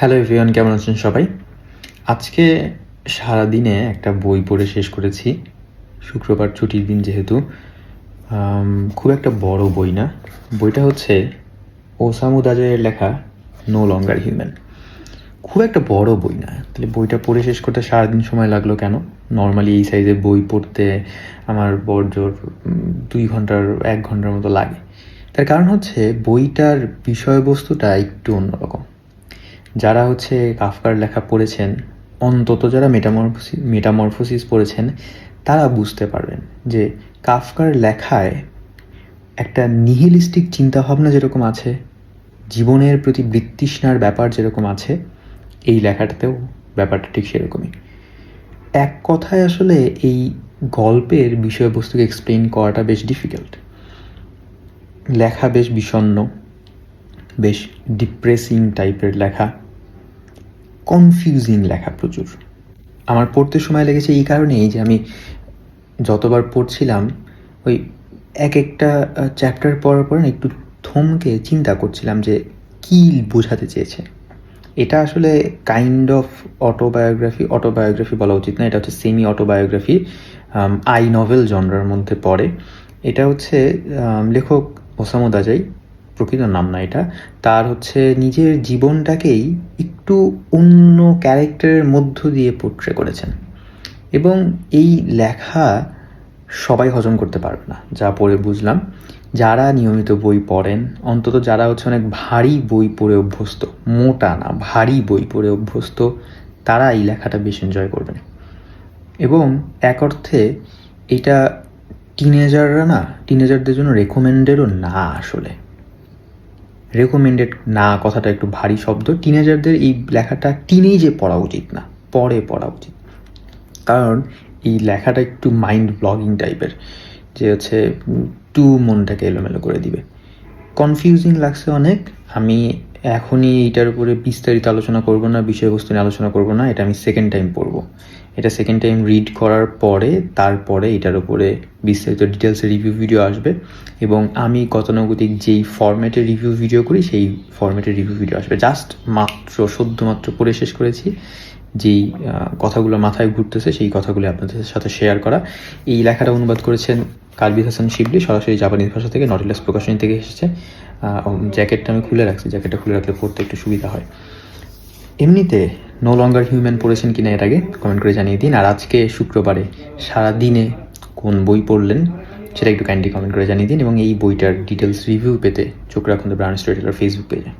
Hello everyone, কেমন আছেন সবাই? আজকে সারাদিনে একটা বই পড়ে শেষ করেছি। শুক্রবার ছুটির দিন যেহেতু। খুব একটা বড় বই না। বইটা হচ্ছে ওসামু দাজোয়ের লেখা নো লঙ্গার হিউম্যান। খুব একটা বড় বই না, তাহলে বইটা পড়ে শেষ করতে সারাদিন সময় লাগলো কেন? নর্মালি এই সাইজের বই পড়তে আমার বড়জোর 2 ঘন্টার 1 ঘন্টার মতো লাগে। তার কারণ হচ্ছে বইটার বিষয়বস্তুটা একটু অন্যরকম। যারা হচ্ছে কাফকার লেখা পড়েছেন, অন্তত যারা মেটামরফোসিস পড়েছেন, তারা বুঝতে পারবেন যে কাফকার লেখায় একটা নিহিলিস্টিক চিন্তাভাবনা যেরকম আছে, জীবনের প্রতি বৃত্তৃষ্ণার ব্যাপার যেরকম আছে, এই লেখাটাতেও ব্যাপারটা ঠিক সেরকমই। এক কথায় আসলে এই গল্পের বিষয়বস্তুকে এক্সপ্লেইন করাটা বেশ ডিফিকাল্ট। লেখা বেশ বিষণ্ণ, বেশ ডিপ্রেসিং টাইপের লেখা, কনফিউজিং লেখা প্রচুর। আমার পড়তে সময় লেগেছে এই কারণেই যে আমি যতবার পড়ছিলাম ওই এক একটা চ্যাপ্টার পড়ার পর না একটু থমকে চিন্তা করছিলাম যে কী বোঝাতে চেয়েছে। এটা আসলে কাইন্ড অফ অটোবায়োগ্রাফি বলা উচিত না, এটা হচ্ছে সেমি অটোবায়োগ্রাফি, আই নভেল জনরার মধ্যে পড়ে। এটা হচ্ছে লেখক ওসামু দাজোই, প্রকৃত নাম না এটা, তার হচ্ছে নিজের জীবনটাকেই একটু অন্য ক্যারেক্টারের মধ্য দিয়ে পোট্রে করেছেন। এবং এই লেখা সবাই হজম করতে পারবে না, যা পড়ে বুঝলাম। যারা নিয়মিত বই পড়েন, অন্তত যারা হচ্ছে অনেক ভারী বই পড়ে অভ্যস্ত, মোটা না ভারী বই পড়ে অভ্যস্ত, তারা এই লেখাটা বেশ এনজয় করবেন। এবং এক অর্থে এটা টিনেজারদের জন্য রেকমেন্ডেডও না। আসলে রেকমেন্ডেড না কথাটা একটু ভারী শব্দ। টিনেজারদের এই লেখাটা টিনেজে পড়া উচিত না, পরে পড়া উচিত। কারণ এই লেখাটা একটু মাইন্ড ব্লগিং টাইপের, যে হচ্ছে মনটাকে এলোমেলো করে দিবে। কনফিউজিং লাগছে অনেক। আমি এখনই এইটার উপরে বিস্তারিত আলোচনা করব না, বিষয়বস্তু নিয়ে আলোচনা করব না। এটা আমি সেকেন্ড টাইম পড়ব। এটা সেকেন্ড টাইম রিড করার পরে তারপরে এটার উপরে বিস্তারিত ডিটেলসে রিভিউ ভিডিও আসবে। এবং আমি গতানুগতিক যেই ফরম্যাটে রিভিউ ভিডিও করি সেই ফরম্যাটে রিভিউ ভিডিও আসবে। জাস্ট সদ্যমাত্র পড়ে শেষ করেছি, যেই কথাগুলো মাথায় ঘুরতেছে সেই কথাগুলো আপনাদের সাথে শেয়ার করা। এই লেখাটা অনুবাদ করেছেন কালবিদ হাসান শিবলি, সরাসরি জাপানিজ ভাষা থেকে, নটিলাস প্রকাশনী থেকে এসেছে। জ্যাকেটটা আমি খুলে রাখছি, জ্যাকেটটা খুলে রাখলে পড়তে একটু সুবিধা হয়। এমনিতে নো লঙ্গার হিউম্যান পড়েছেন কিনা এর আগে কমেন্ট করে জানিয়ে দিন। আর আজকে শুক্রবারে সারাদিনে কোন বই পড়লেন সেটা একটু কাইন্ডলি কমেন্ট করে জানিয়ে দিন। এবং এই বইটার ডিটেলস রিভিউ পেতে চোখ রাখুন দ্য ব্রাউন স্টোরিটেলার ফেসবুক পেজে।